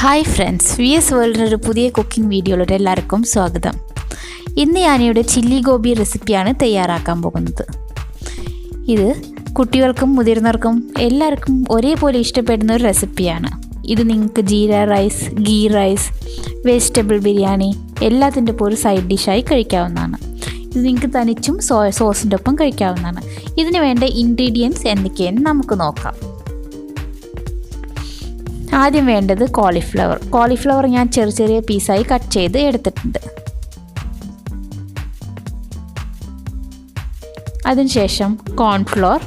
Hi friends, VS വേൾഡിൻ്റെ ഒരു പുതിയ cooking വീഡിയോയിലൂടെ എല്ലാവർക്കും സ്വാഗതം. ഇന്ന് ഞാനിവിടെ ചില്ലി ഗോബി റെസിപ്പിയാണ് തയ്യാറാക്കാൻ പോകുന്നത്. ഇത് കുട്ടികൾക്കും മുതിർന്നവർക്കും എല്ലാവർക്കും ഒരേപോലെ ഇഷ്ടപ്പെടുന്ന ഒരു റെസിപ്പിയാണ്. ഇത് നിങ്ങൾക്ക് jeera rice, ghee rice, vegetable biryani എല്ലാത്തിൻ്റെ ഒപ്പം ഒരു സൈഡ് ഡിഷായി കഴിക്കാവുന്നതാണ്. ഇത് നിങ്ങൾക്ക് തനിച്ചും സോയ സോസിൻ്റെ ഒപ്പം കഴിക്കാവുന്നതാണ്. ഇതിന് വേണ്ട ഇൻഗ്രീഡിയൻസ് എന്തൊക്കെയെന്ന് നമുക്ക് നോക്കാം. ആദ്യം വേണ്ടത് കോളിഫ്ലവർ ഞാൻ ചെറിയ ചെറിയ പീസായി കട്ട് ചെയ്ത് എടുത്തിട്ടുണ്ട്. അതിനുശേഷം cornflour,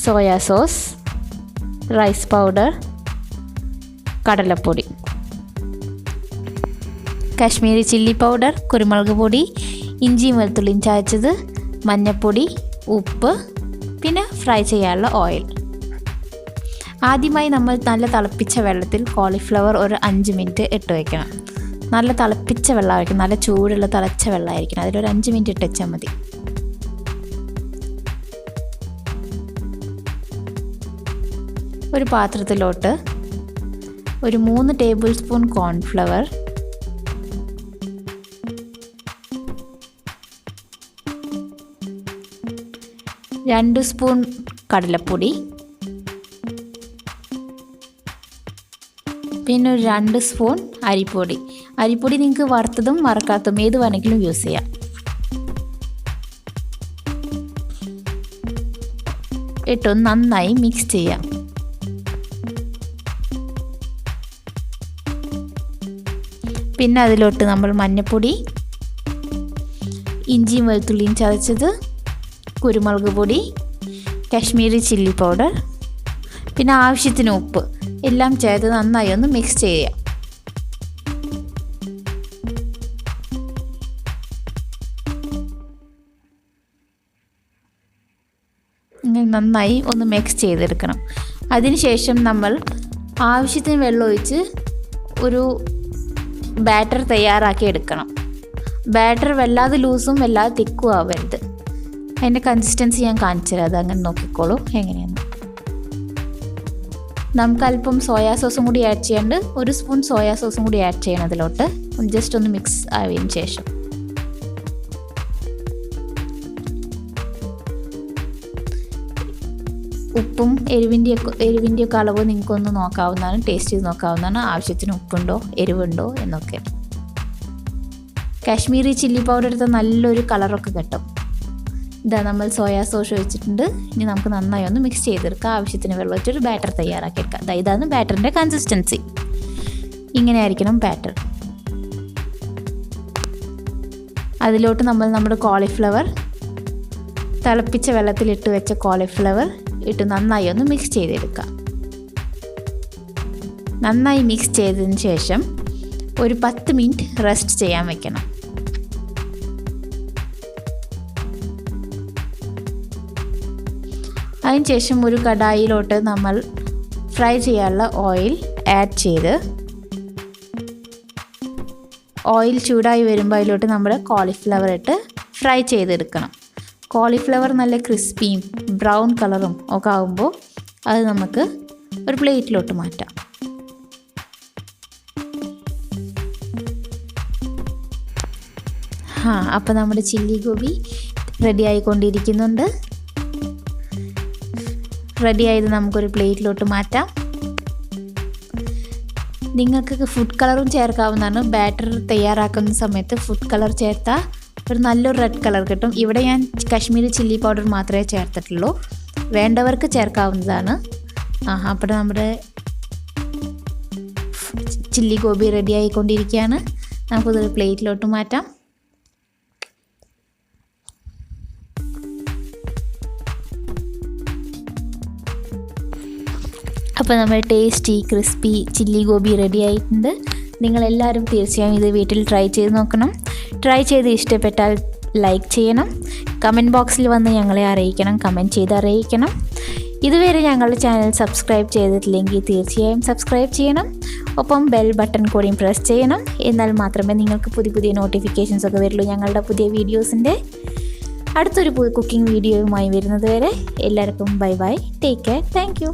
soya sauce, rice powder, കടലപ്പൊടി, കാശ്മീരി ചില്ലി പൗഡർ, കുരുമുളക് പൊടി, ഇഞ്ചിയും വെളുത്തുള്ളിയും ചതച്ചത്, മഞ്ഞൾപ്പൊടി, ഉപ്പ്, പിന്നെ ഫ്രൈ ചെയ്യാനുള്ള ഓയിൽ. ആദ്യമായി നമ്മൾ നല്ല തിളപ്പിച്ച വെള്ളത്തിൽ കോളിഫ്ലവർ ഒരു 5 മിനിറ്റ് ഇട്ട് വയ്ക്കണം. നല്ല തിളപ്പിച്ച വെള്ളമായിരിക്കും, നല്ല ചൂടുള്ള തിളച്ച വെള്ളമായിരിക്കണം. അതിലൊരു 5 മിനിറ്റ് ഇട്ട് വെച്ചാൽ മതി. ഒരു പാത്രത്തിലോട്ട് ഒരു 3 ടേബിൾ സ്പൂൺ കോൺഫ്ലവർ, 2 സ്പൂൺ കടലപ്പൊടി, പിന്നെ ഒരു 2 സ്പൂൺ അരിപ്പൊടി. അരിപ്പൊടി നിങ്ങൾക്ക് വറുത്തതും വറുക്കാത്തതും ഏത് വേണമെങ്കിലും യൂസ് ചെയ്യാം. ഇട്ടൊന്ന് നന്നായി മിക്സ് ചെയ്യാം. പിന്നെ അതിലോട്ട് നമ്മൾ മഞ്ഞൾപ്പൊടി, ഇഞ്ചിയും വെളുത്തുള്ളിയും ചതച്ചത്, കുരുമുളക് പൊടി, കാശ്മീരി ചില്ലി പൗഡർ, പിന്നെ ആവശ്യത്തിന് ഉപ്പ് എല്ലാം ചേർത്ത് നന്നായി ഒന്ന് മിക്സ് ചെയ്യാം. ഇങ്ങനെ നന്നായി ഒന്ന് മിക്സ് ചെയ്തെടുക്കണം. അതിനുശേഷം നമ്മൾ ആവശ്യത്തിന് വെള്ളം ഒഴിച്ച് ഒരു ബാറ്റർ തയ്യാറാക്കി എടുക്കണം. ബാറ്റർ വല്ലാതെ ലൂസും വല്ലാതെ തിക്കും ആവരുത്. അതിൻ്റെ കൺസിസ്റ്റൻസി ഞാൻ കാണിച്ചു തരാം, അത് അങ്ങനെ നോക്കിക്കോളൂ എങ്ങനെയാണ്. നമുക്ക് അല്പം സോയാ സോസും കൂടി ആഡ് ചെയ്യാണ്ട് 1 സ്പൂൺ സോയാ സോസും കൂടി ആഡ് ചെയ്യണം അതിലോട്ട്. ജസ്റ്റ് ഒന്ന് മിക്സ് ആയതിനു ശേഷം ഉപ്പും എരിവിൻ്റെ ഒക്കെ അളവ് നിങ്ങൾക്കൊന്ന് നോക്കാവുന്നതാണ്, ടേസ്റ്റ് ചെയ്ത് നോക്കാവുന്നതാണ്. ആവശ്യത്തിന് ഉപ്പുണ്ടോ എരിവുണ്ടോ എന്നൊക്കെ. കാശ്മീരി ചില്ലി പൗഡർ എടുത്താൽ നല്ലൊരു കളറൊക്കെ കിട്ടും. ഇതാ നമ്മൾ സോയാ സോസ് ഒഴിച്ചിട്ടുണ്ട്. ഇനി നമുക്ക് നന്നായി ഒന്ന് മിക്സ് ചെയ്തെടുക്കാം. ആവശ്യത്തിന് വെള്ളം ഒഴിച്ചൊരു ബാറ്റർ തയ്യാറാക്കിയെടുക്കാം. ഇതാണ് ബാറ്ററിൻ്റെ കൺസിസ്റ്റൻസി. ഇങ്ങനെ ആയിരിക്കണം ബാറ്റർ. അതിലോട്ട് നമ്മൾ നമ്മുടെ കോളിഫ്ലവർ, തിളപ്പിച്ച വെള്ളത്തിലിട്ട് വെച്ച കോളിഫ്ലവർ ഇട്ട് നന്നായി ഒന്ന് മിക്സ് ചെയ്തെടുക്കാം. നന്നായി മിക്സ് ചെയ്തതിന് ശേഷം ഒരു 10 മിനിറ്റ് റെസ്റ്റ് ചെയ്യാൻ വെക്കണം. അതിനുശേഷം ഒരു കടായിലോട്ട് നമ്മൾ ഫ്രൈ ചെയ്യാനുള്ള ഓയിൽ ആഡ് ചെയ്ത്, ഓയിൽ ചൂടായി വരുമ്പോൾ അതിലോട്ട് നമ്മൾ കോളിഫ്ലവർ ഇട്ട് ഫ്രൈ ചെയ്തെടുക്കണം. കോളിഫ്ലവർ നല്ല ക്രിസ്പിയും ബ്രൗൺ കളറും ഒക്കെ ആകുമ്പോൾ അത് നമുക്ക് ഒരു പ്ലേറ്റിലോട്ട് മാറ്റാം. അപ്പോൾ നമ്മുടെ ചില്ലി ഗോബി റെഡി ആയിക്കൊണ്ടിരിക്കുന്നുണ്ട്. റെഡിയായത് നമുക്കൊരു പ്ലേറ്റിലോട്ട് മാറ്റാം. നിങ്ങൾക്ക് ഫുഡ് കളറും ചേർക്കാവുന്നതാണ്. ബാറ്റർ തയ്യാറാക്കുന്ന സമയത്ത് ഫുഡ് കളർ ചേർത്താൽ ഒരു നല്ലൊരു റെഡ് കളർ കിട്ടും. ഇവിടെ ഞാൻ കാശ്മീരി ചില്ലി പൗഡർ മാത്രമേ ചേർത്തിട്ടുള്ളൂ. വേണ്ടവർക്ക് ചേർക്കാവുന്നതാണ്. അപ്പോൾ നമ്മുടെ ചില്ലി ഗോബി റെഡി ആയിക്കൊണ്ടിരിക്കുകയാണ്. നമുക്കതൊരു പ്ലേറ്റിലോട്ട് മാറ്റാം. അപ്പോൾ നമ്മൾ tasty crispy chilli gobi ready ആയിട്ടുണ്ട്. നിങ്ങളെല്ലാവരും തീർച്ചയായും ഇത് വീട്ടിൽ ട്രൈ ചെയ്ത് നോക്കണം. ട്രൈ ചെയ്ത് ഇഷ്ടപ്പെട്ടാൽ ലൈക്ക് ചെയ്യണം. കമൻറ്റ് ബോക്സിൽ വന്ന് ഞങ്ങളെ അറിയിക്കണം, കമൻറ്റ് ചെയ്ത് അറിയിക്കണം. ഇതുവരെ ഞങ്ങളുടെ ചാനൽ സബ്സ്ക്രൈബ് ചെയ്തിട്ടില്ലെങ്കിൽ തീർച്ചയായും സബ്സ്ക്രൈബ് ചെയ്യണം. ഒപ്പം ബെൽ ബട്ടൺ കൂടിയും പ്രസ് ചെയ്യണം. എന്നാൽ മാത്രമേ നിങ്ങൾക്ക് പുതിയ നോട്ടിഫിക്കേഷൻസ് ഒക്കെ വരുള്ളൂ ഞങ്ങളുടെ പുതിയ വീഡിയോസിൻ്റെ. അടുത്തൊരു കുക്കിംഗ് വീഡിയോയുമായി വരുന്നത് വരെ എല്ലാവർക്കും bye bye, take care, thank you.